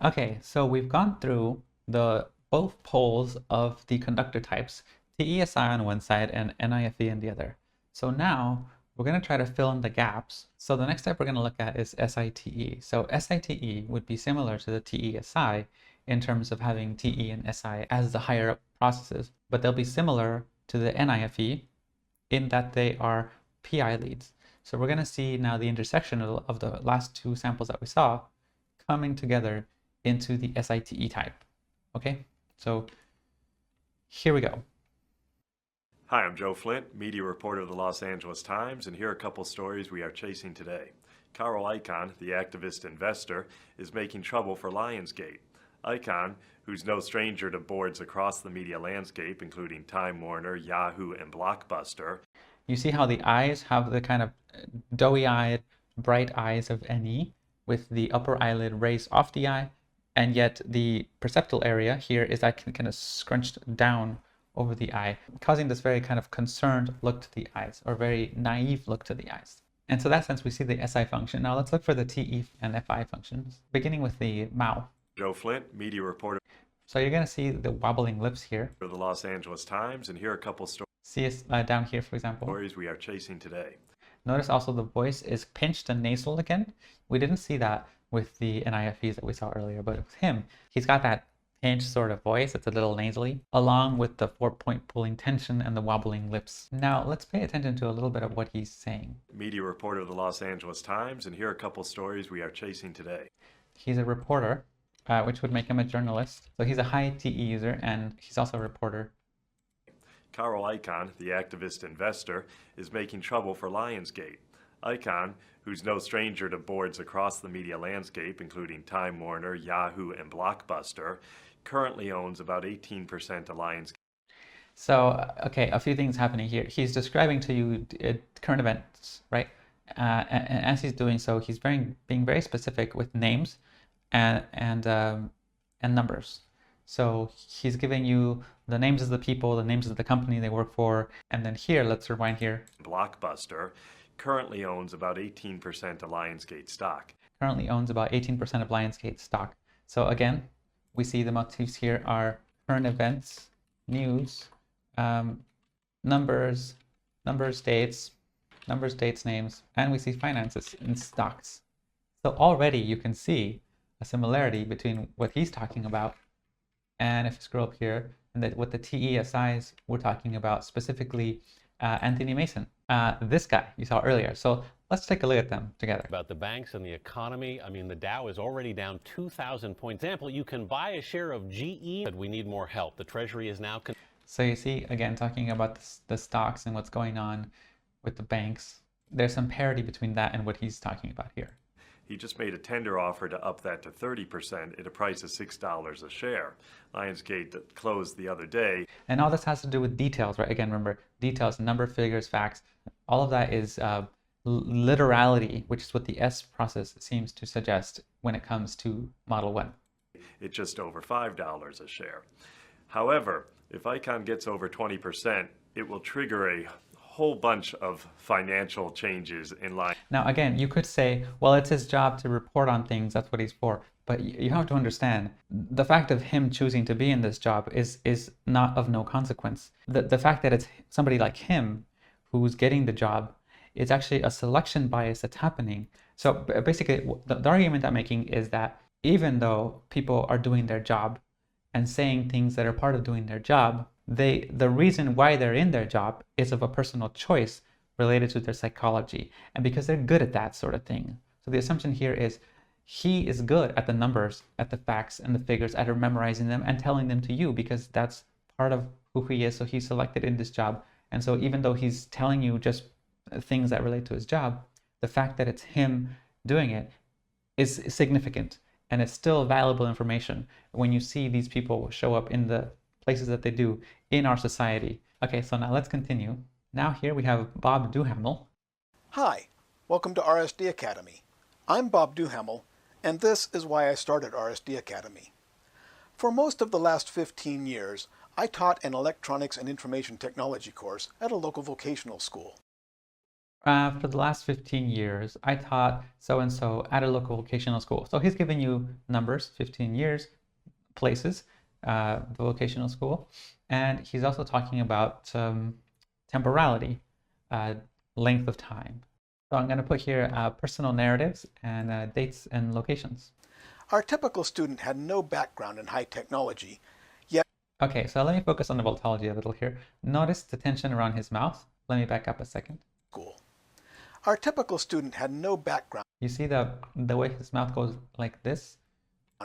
Okay, so we've gone through the both poles of the conductor types, TESI on one side and NIFE on the other. So now we're going to try to fill in the gaps. So the next step we're going to look at is SiTe. So SiTe would be similar to the TESI in terms of having TE and SI as the higher up processes, but they'll be similar to the NIFE in that they are PI leads. So we're going to see now the intersection of the last two samples that we saw coming together into the SiTe type. Okay, so here we go. Hi, I'm Joe Flint, media reporter of the Los Angeles Times, and here are a couple stories we are chasing today. Carl Icahn, the activist investor, is making trouble for Lionsgate. Icahn, who's no stranger to boards across the media landscape, including Time Warner, Yahoo, and Blockbuster. You see how the eyes have the kind of doughy-eyed, bright eyes of NE, with the upper eyelid raised off the eye, and yet the perceptual area here is actually kind of scrunched down over the eye, causing this very kind of concerned look to the eyes, or very naive look to the eyes. And so in that sense, we see the SI function. Now let's look for the TE and FI functions, beginning with the mouth. Joe Flint, media reporter. So you're going to see the wobbling lips here. For the Los Angeles Times, and here are a couple stories. See us down here, for example. Stories we are chasing today. Notice also the voice is pinched and nasal again. We didn't see that with the NIFEs that we saw earlier, but with him, he's got that pinched sort of voice. It's a little nasally, along with the 4-point pulling tension and the wobbling lips. Now let's pay attention to a little bit of what he's saying. Media reporter of the Los Angeles Times, and here are a couple stories we are chasing today. He's a reporter, which would make him a journalist. So he's a high TE user, and he's also a reporter. Carl Icahn, the activist investor, is making trouble for Lionsgate. Icahn, who's no stranger to boards across the media landscape, including Time Warner, Yahoo, and Blockbuster, currently owns about 18% of Lionsgate. So, okay, a few things happening here. He's describing to you current events, right? And as he's doing so, he's being very specific with names and numbers. So he's giving you the names of the people, the names of the company they work for, and then here, let's rewind here. Blockbuster currently owns about 18% of Lionsgate stock. Currently owns about 18% of Lionsgate stock. So again, we see the motifs here are current events, news, numbers, dates, names, and we see finances and stocks. So already you can see a similarity between what he's talking about, and if you scroll up here, and that what the TESIs we're talking about, specifically Anthony Mason, this guy you saw earlier. So let's take a look at them together. About the banks and the economy. I mean, the Dow is already down 2,000 points. For example, you can buy a share of GE, but we need more help. The Treasury is now... So you see, again, talking about the stocks and what's going on with the banks, there's some parity between that and what he's talking about here. He just made a tender offer to up that to 30% at a price of $6 a share. Lionsgate that closed the other day. And all this has to do with details, right? Again, remember, details, number, figures, facts, all of that is literality, which is what the S process seems to suggest when it comes to Model 1. It's just over $5 a share. However, if Icahn gets over 20%, it will trigger a whole bunch of financial changes in line. Now, again, you could say, well, it's his job to report on things. That's what he's for. But you have to understand, the fact of him choosing to be in this job is not of no consequence. The fact that it's somebody like him who's getting the job is actually a selection bias that's happening. So basically, the argument I'm making is that even though people are doing their job and saying things that are part of doing their job, the reason why they're in their job is of a personal choice related to their psychology, and because they're good at that sort of thing. So the assumption here is he is good at the numbers, at the facts and the figures, at memorizing them and telling them to you, because that's part of who he is. So he's selected in this job. And so even though he's telling you just things that relate to his job, the fact that it's him doing it is significant, and it's still valuable information when you see these people show up in the places that they do in our society. Okay, so now let's continue. Now here we have Bob Duhamel. Hi, welcome to RSD Academy. I'm Bob Duhamel, and this is why I started RSD Academy. For most of the last 15 years, I taught an electronics and information technology course at a local vocational school. For the last 15 years, I taught so-and-so at a local vocational school. So he's giving you numbers, 15 years, places, the vocational school. And he's also talking about temporality, length of time. So I'm going to put here personal narratives and dates and locations. Our typical student had no background in high technology, yet... Okay, so let me focus on the Vultology a little here. Notice the tension around his mouth. Let me back up a second. School. Our typical student had no background. You see the way his mouth goes like this?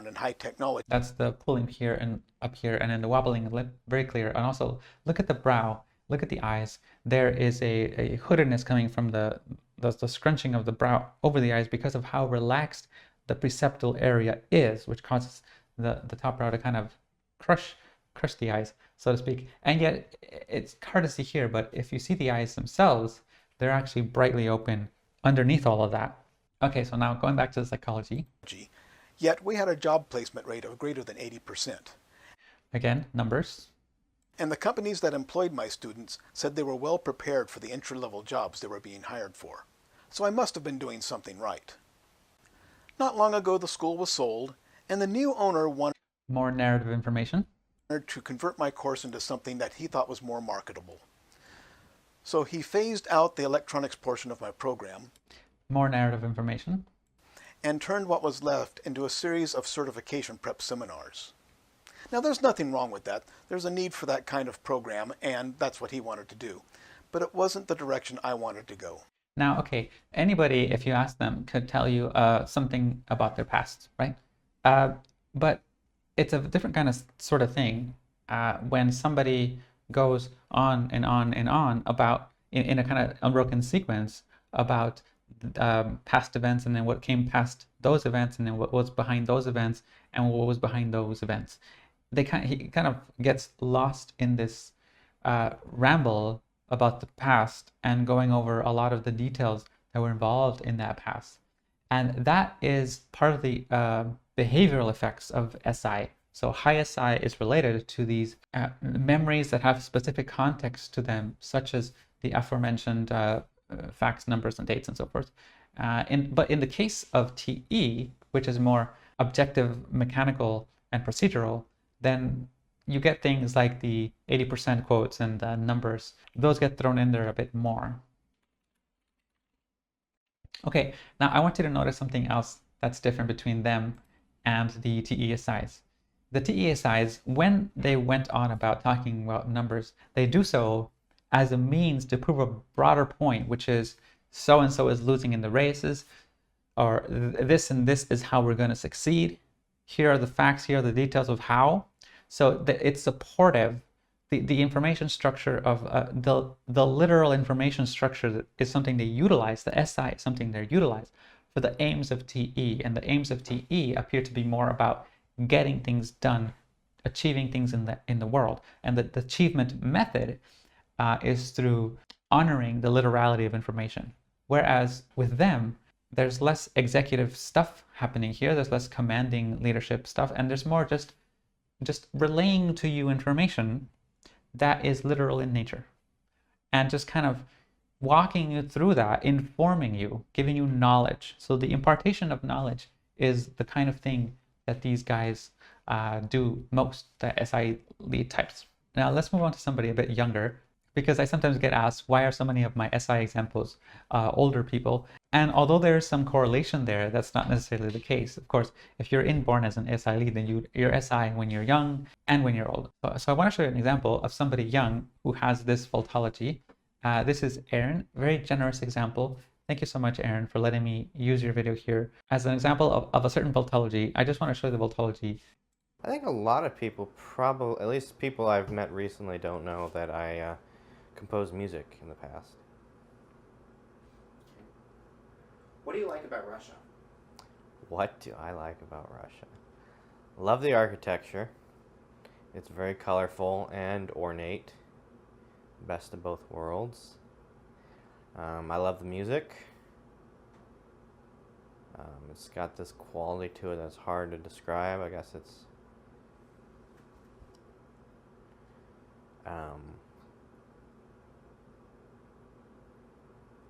In high technology. That's the pulling here and up here, and then the wobbling lip, very clear. And also, look at the brow, look at the eyes. There is a hoodedness coming from the scrunching of the brow over the eyes because of how relaxed the preceptal area is, which causes the top brow to kind of crush the eyes, so to speak. And yet, it's hard to see here, but if you see the eyes themselves, they're actually brightly open underneath all of that. Okay, so now going back to the psychology. Yet we had a job placement rate of greater than 80%. Again, numbers. And the companies that employed my students said they were well prepared for the entry-level jobs they were being hired for. So I must have been doing something right. Not long ago the school was sold, and the new owner wanted more narrative information to convert my course into something that he thought was more marketable. So he phased out the electronics portion of my program. More narrative information. And turned what was left into a series of certification prep seminars. Now there's nothing wrong with that. There's a need for that kind of program, and that's what he wanted to do. But it wasn't the direction I wanted to go. Now, okay, anybody, if you ask them, could tell you something about their past, right? But it's a different kind of sort of thing when somebody goes on and on and on about, in a kind of unbroken sequence, about past events, and then what came past those events, and then what was behind those events, and what was behind those events. He kind of gets lost in this ramble about the past and going over a lot of the details that were involved in that past. And that is part of the behavioral effects of SI. So high SI is related to these memories that have specific context to them, such as the aforementioned facts, numbers, and dates, and so forth. But in the case of TE, which is more objective, mechanical, and procedural, then you get things like the 80% quotes and the numbers. Those get thrown in there a bit more. Okay, now I want you to notice something else that's different between them and the TESIs. The TESIs, when they went on about talking about numbers, they do so as a means to prove a broader point, which is so-and-so is losing in the races, or this and this is how we're going to succeed. Here are the facts, here are the details of how. So it's supportive. The information structure of the literal information structure is something they utilize. The SI is something they're utilized for the aims of TE, and the aims of TE appear to be more about getting things done, achieving things in the world. And the achievement method is through honoring the literality of information. Whereas with them, there's less executive stuff happening here. There's less commanding leadership stuff, and there's more just relaying to you information that is literal in nature, and just kind of walking you through that, informing you, giving you knowledge. So the impartation of knowledge is the kind of thing that these guys do most, the SI lead types. Now let's move on to somebody a bit younger, because I sometimes get asked, why are so many of my SI examples older people? And although there is some correlation there, that's not necessarily the case. Of course, if you're inborn as an SI lead, then you're SI when you're young and when you're old. So I want to show you an example of somebody young who has this Vultology. This is Aaron, very generous example. Thank you so much, Aaron, for letting me use your video here as an example of a certain Vultology. I just want to show you the Vultology. I think a lot of people probably, at least people I've met recently, don't know that I composed music in the past. What do you like about Russia? What do I like about Russia? Love the architecture. It's very colorful and ornate. Best of both worlds. I love the music. It's got this quality to it that's hard to describe. I guess it's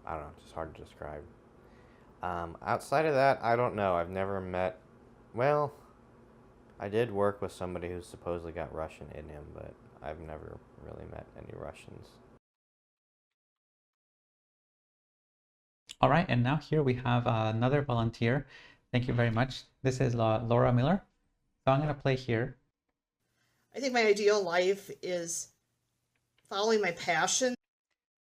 I don't know, it's just hard to describe. Outside of that, I don't know. I've never met, well, I did work with somebody who supposedly got Russian in him, but I've never really met any Russians. All right, and now here we have another volunteer. Thank you very much. This is Laura Miller. So I'm going to play here. I think my ideal life is following my passion.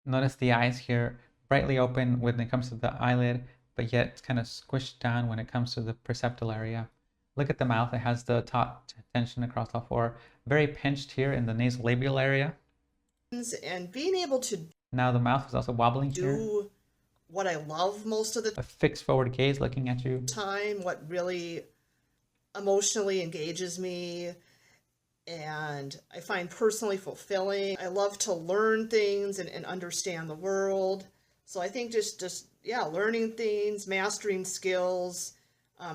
Notice the eyes here, brightly open when it comes to the eyelid, but yet it's kind of squished down when it comes to the perceptual area. Look at the mouth. It has the taut tension across all four. Very pinched here in the nasolabial area. And being able to Now the mouth is also wobbling here. do what I love most of the A fixed forward gaze looking at you. time, what really emotionally engages me and I find personally fulfilling. I love to learn things and understand the world. So I think just yeah, learning things, mastering skills,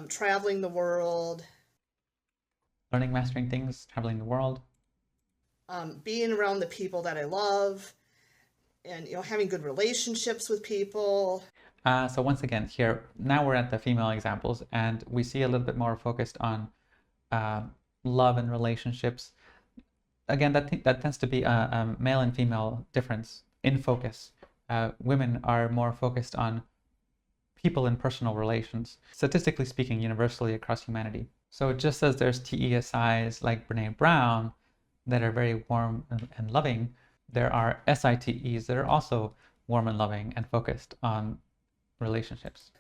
traveling the world. Learning, mastering things, traveling the world. Being around the people that I love and, you know, having good relationships with people. So once again, here, now we're at the female examples and we see a little bit more focused on love and relationships. Again, that tends to be a male and female difference in focus. Women are more focused on people and personal relations, statistically speaking, universally across humanity. So just as there's TESIs like Brene Brown that are very warm and loving, there are SiTEs that are also warm and loving and focused on relationships.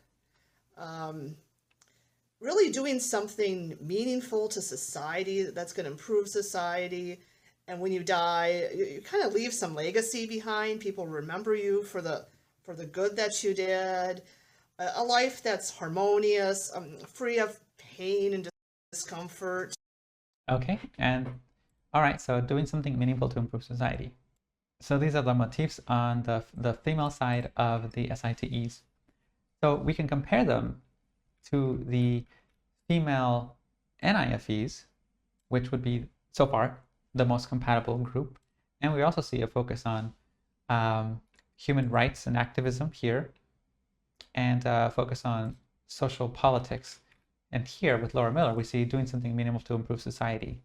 Really doing something meaningful to society that's going to improve society. And when you die, you kind of leave some legacy behind. People remember you for the good that you did. A life that's harmonious, free of pain and discomfort. Okay, and all right, so doing something meaningful to improve society. So these are the motifs on the female side of the SiTEs. So we can compare them to the female NIFEs, which would be, so far, the most compatible group. And we also see a focus on human rights and activism here, and focus on social politics. And here with Laura Miller, we see doing something meaningful to improve society.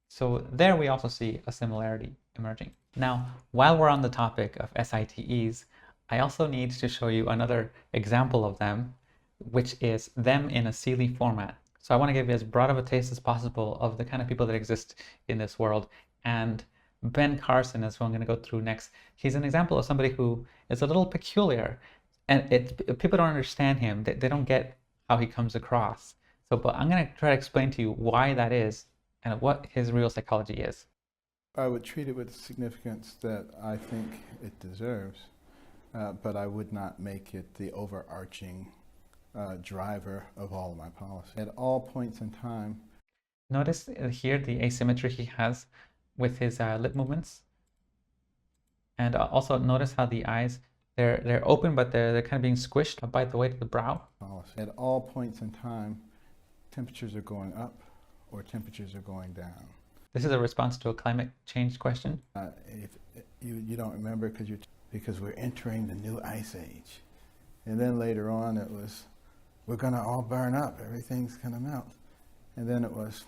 So there we also see a similarity emerging. Now, while we're on the topic of SiTEs, I also need to show you another example of them, which is them in a Seelie format. So I want to give you as broad of a taste as possible of the kind of people that exist in this world. And Ben Carson is who I'm going to go through next. He's an example of somebody who is a little peculiar, and people don't understand him. They don't get how he comes across. So, but I'm going to try to explain to you why that is and what his real psychology is. I would treat it with the significance that I think it deserves, but I would not make it the overarching driver of all of my policy. At all points in time. Notice here the asymmetry he has with his lip movements. And also notice how the eyes, they're open, but they're kind of being squished by the weight of the brow. At all points in time, temperatures are going up or temperatures are going down. This is a response to a climate change question. If you don't remember because we're entering the new ice age. And then later on it was, we're going to all burn up. Everything's going to melt. And then it was,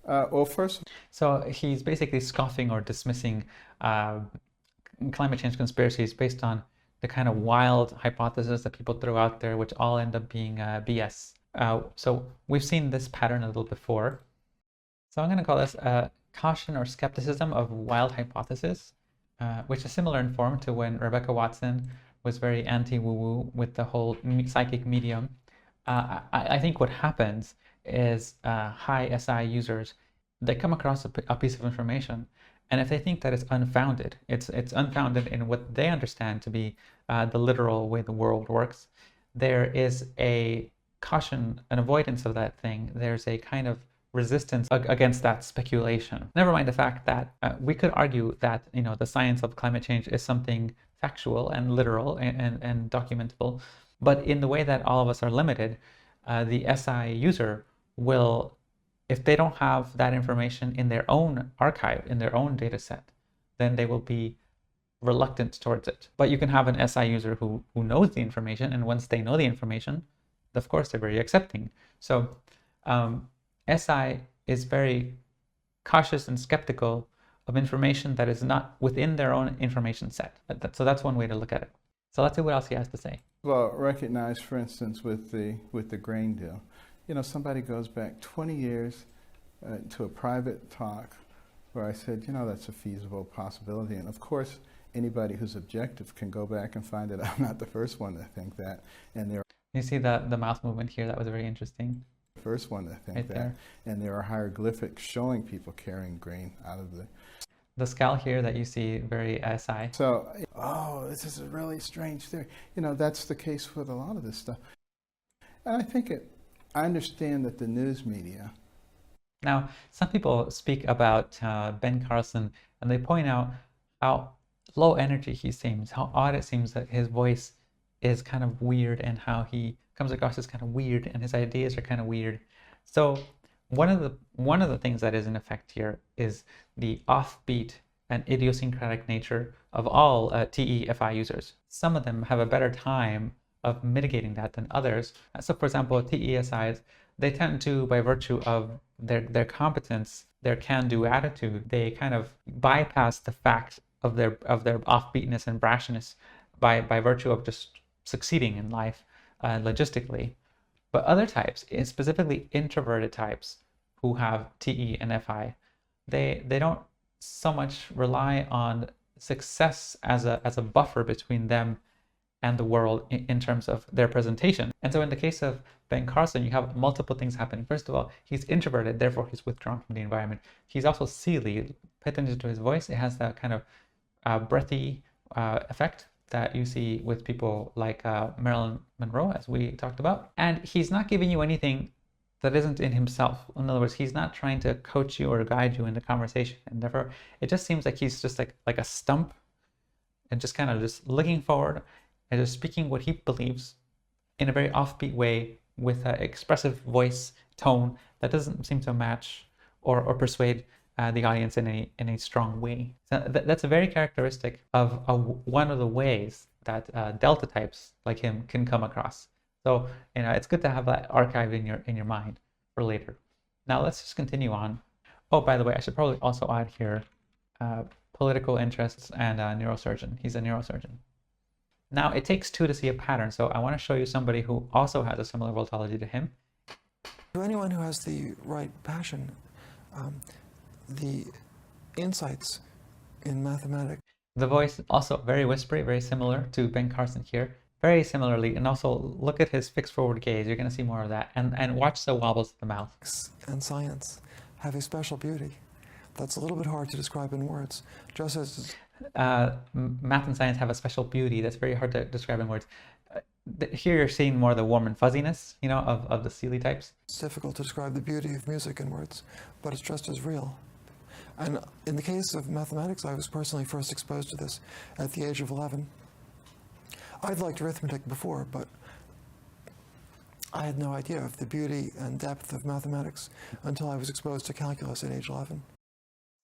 well, first. So he's basically scoffing or dismissing climate change conspiracies based on the kind of wild hypotheses that people throw out there, which all end up being BS. So we've seen this pattern a little before. So I'm going to call this caution or skepticism of wild hypothesis, which is similar in form to when Rebecca Watson was very anti-woo-woo with the whole psychic medium. I think what happens is high SI users, they come across a piece of information, and if they think that it's unfounded, it's unfounded in what they understand to be the literal way the world works, there is a caution, an avoidance of that thing. There's a kind of resistance against that speculation. Never mind the fact that we could argue that, you know, the science of climate change is something factual and literal and documentable, but in the way that all of us are limited, the SI user will, if they don't have that information in their own archive, in their own data set, then they will be reluctant towards it. But you can have an SI user who knows the information, and once they know the information, of course they're very accepting. So SI is very cautious and skeptical of information that is not within their own information set. So that's one way to look at it. So let's see what else he has to say. Well, recognize, for instance, with the grain deal, you know, somebody goes back 20 years to a private talk where I said, you know, that's a feasible possibility. And of course, anybody who's objective can go back and find that I'm not the first one to think that. And there You see the mouth movement here, that was very interesting. First one to think right that. There. And there are hieroglyphics showing people carrying grain out of the scowl here that you see, very SI. So, oh, this is a really strange theory. You know, that's the case with a lot of this stuff. And I think I understand that the news media. Now, some people speak about Ben Carson, and they point out how low energy he seems, how odd it seems that his voice is kind of weird, and how he comes across as kind of weird, and his ideas are kind of weird. So one of the things that is in effect here is the offbeat and idiosyncratic nature of all TE-FI users. Some of them have a better time of mitigating that than others. So for example, TE-SIs, they tend to, by virtue of their competence, their can-do attitude, they kind of bypass the fact of their offbeatness and brashness by virtue of just succeeding in life logistically. But other types, specifically introverted types who have TE and FI, they don't so much rely on success as a buffer between them and the world in terms of their presentation. And so in the case of Ben Carson, you have multiple things happening. First of all, he's introverted, therefore he's withdrawn from the environment. He's also Seelie. Pay attention to his voice. It has that kind of breathy effect that you see with people like Marilyn Monroe, as we talked about. And he's not giving you anything that isn't in himself. In other words, he's not trying to coach you or guide you in the conversation. And therefore, it just seems like he's just like a stump and just kind of just looking forward and just speaking what he believes in a very offbeat way with an expressive voice tone that doesn't seem to match or persuade the audience in a strong way. So that's a very characteristic of one of the ways that delta types like him can come across. So you know, it's good to have that archived in your mind for later. Now let's just continue on. Oh, by the way, I should probably also add here political interests and neurosurgeon. He's a neurosurgeon. Now it takes two to see a pattern, so I want to show you somebody who also has a similar Vultology to him. To anyone who has the right passion, the insights in mathematics. The voice also very whispery, very similar to Ben Carson here. Very similarly, and also look at his fixed forward gaze. You're going to see more of that, and watch the wobbles of the mouth. And science have a special beauty that's a little bit hard to describe in words. Just as math and science have a special beauty that's very hard to describe in words. Here you're seeing more of the warm and fuzziness, you know, of the Seelie types. It's difficult to describe the beauty of music in words, but it's just as real. And in the case of mathematics, I was personally first exposed to this at the age of 11. I'd liked arithmetic before, but I had no idea of the beauty and depth of mathematics until I was exposed to calculus at age 11.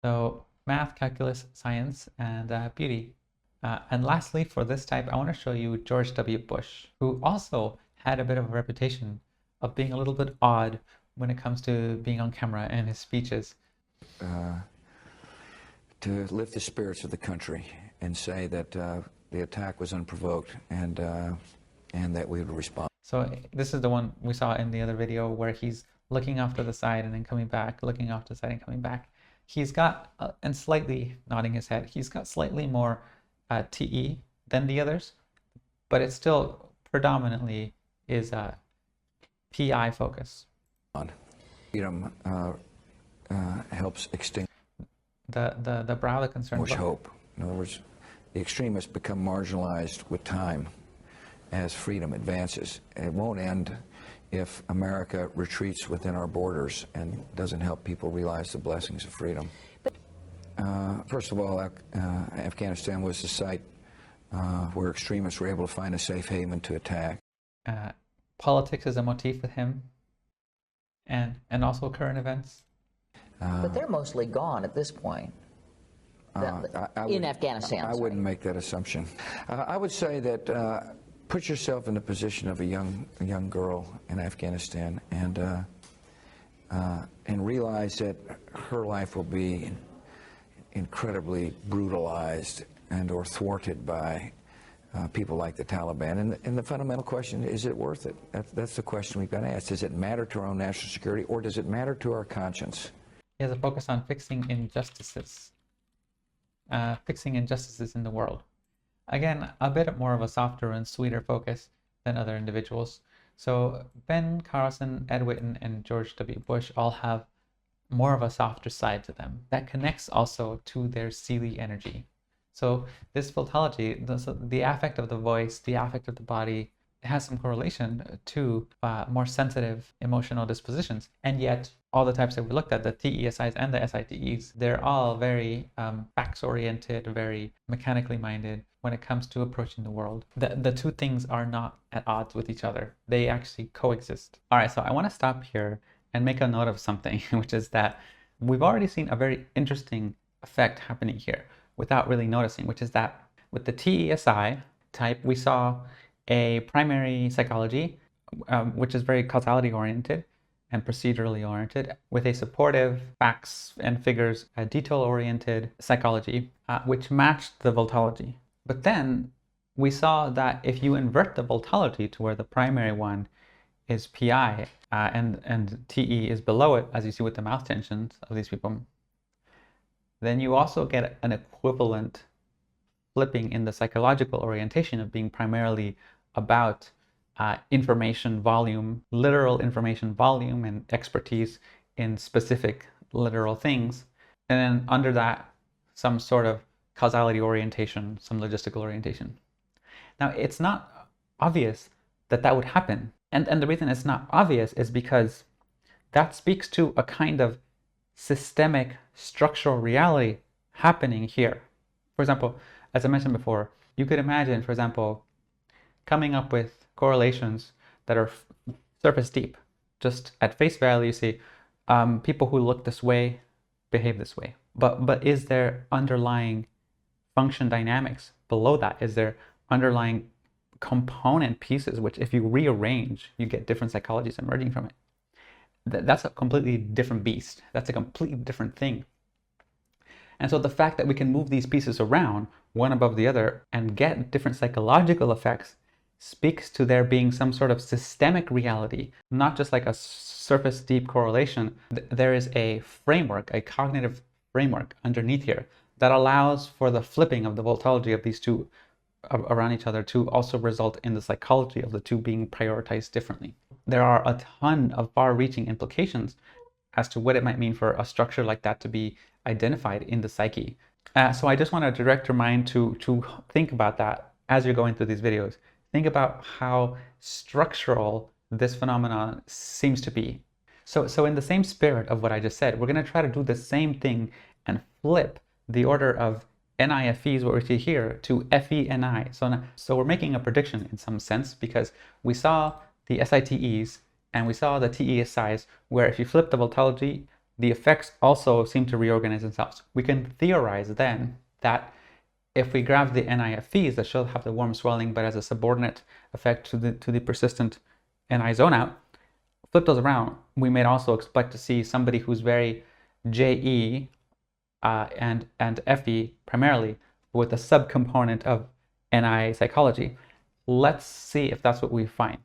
So math, calculus, science, and beauty. And lastly, for this type, I want to show you George W. Bush, who also had a bit of a reputation of being a little bit odd when it comes to being on camera and his speeches. To lift the spirits of the country and say that the attack was unprovoked and that we would respond. So this is the one we saw in the other video where he's looking off to the side and then coming back, looking off to the side and coming back. He's got, and slightly nodding his head, he's got slightly more TE than the others, but it still predominantly is PI focus. Freedom helps extinguish the brow, the concern. Hope. In other words, the extremists become marginalized with time as freedom advances. It won't end if America retreats within our borders and doesn't help people realize the blessings of freedom. First of all, Afghanistan was the site where extremists were able to find a safe haven to attack. Politics is a motif with him, and also current events. But they're mostly gone at this point. in Afghanistan. I wouldn't make that assumption. I would say that put yourself in the position of a young girl in Afghanistan, and realize that her life will be incredibly brutalized and or thwarted by people like the Taliban. And the fundamental question, is it worth it? That's the question we've got to ask. Does it matter to our own national security, or does it matter to our conscience? He has a focus on fixing injustices. Fixing injustices in the world. Again, a bit more of a softer and sweeter focus than other individuals. So Ben Carlson, Ed Whitten, and George W. Bush all have more of a softer side to them. That connects also to their Seelie energy. So this Vultology, the affect of the voice, the affect of the body, has some correlation to more sensitive emotional dispositions. And yet, all the types that we looked at, the TESIs and the SITEs, they're all very facts-oriented, very mechanically minded when it comes to approaching the world. The two things are not at odds with each other. They actually coexist. All right, so I want to stop here and make a note of something, which is that we've already seen a very interesting effect happening here without really noticing, which is that with the TESI type, we saw a primary psychology, which is very causality oriented and procedurally oriented, with a supportive facts and figures, detail oriented psychology, which matched the Vultology. But then we saw that if you invert the Vultology to where the primary one is PI and TE is below it, as you see with the mouth tensions of these people, then you also get an equivalent flipping in the psychological orientation of being primarily about information volume, literal information volume, and expertise in specific literal things. And then under that, some sort of causality orientation, some logistical orientation. Now, it's not obvious that that would happen. And the reason it's not obvious is because that speaks to a kind of systemic structural reality happening here. For example, as I mentioned before, you could imagine, for example, coming up with correlations that are surface deep. Just at face value, you see people who look this way behave this way. But is there underlying function dynamics below that? Is there underlying component pieces which, if you rearrange, you get different psychologies emerging from it? That's a completely different beast. That's a completely different thing. And so the fact that we can move these pieces around, one above the other, and get different psychological effects speaks to there being some sort of systemic reality, not just like a surface deep correlation. There is a framework, a cognitive framework underneath here that allows for the flipping of the Vultology of these two around each other to also result in the psychology of the two being prioritized differently. There are a ton of far-reaching implications as to what it might mean for a structure like that to be identified in the psyche. So I just want to direct your mind to think about that as you're going through these videos. Think about how structural this phenomenon seems to be. So in the same spirit of what I just said, we're going to try to do the same thing and flip the order of NIFEs, what we see here, to FENI. So we're making a prediction in some sense, because we saw the SITEs and we saw the TESIs, where if you flip the Vultology, the effects also seem to reorganize themselves. We can theorize then that if we grab the NIFEs that should have the warm swelling, but as a subordinate effect to the persistent NI zone out, flip those around, we may also expect to see somebody who's very JE and FE primarily, with a subcomponent of NI psychology. Let's see if that's what we find.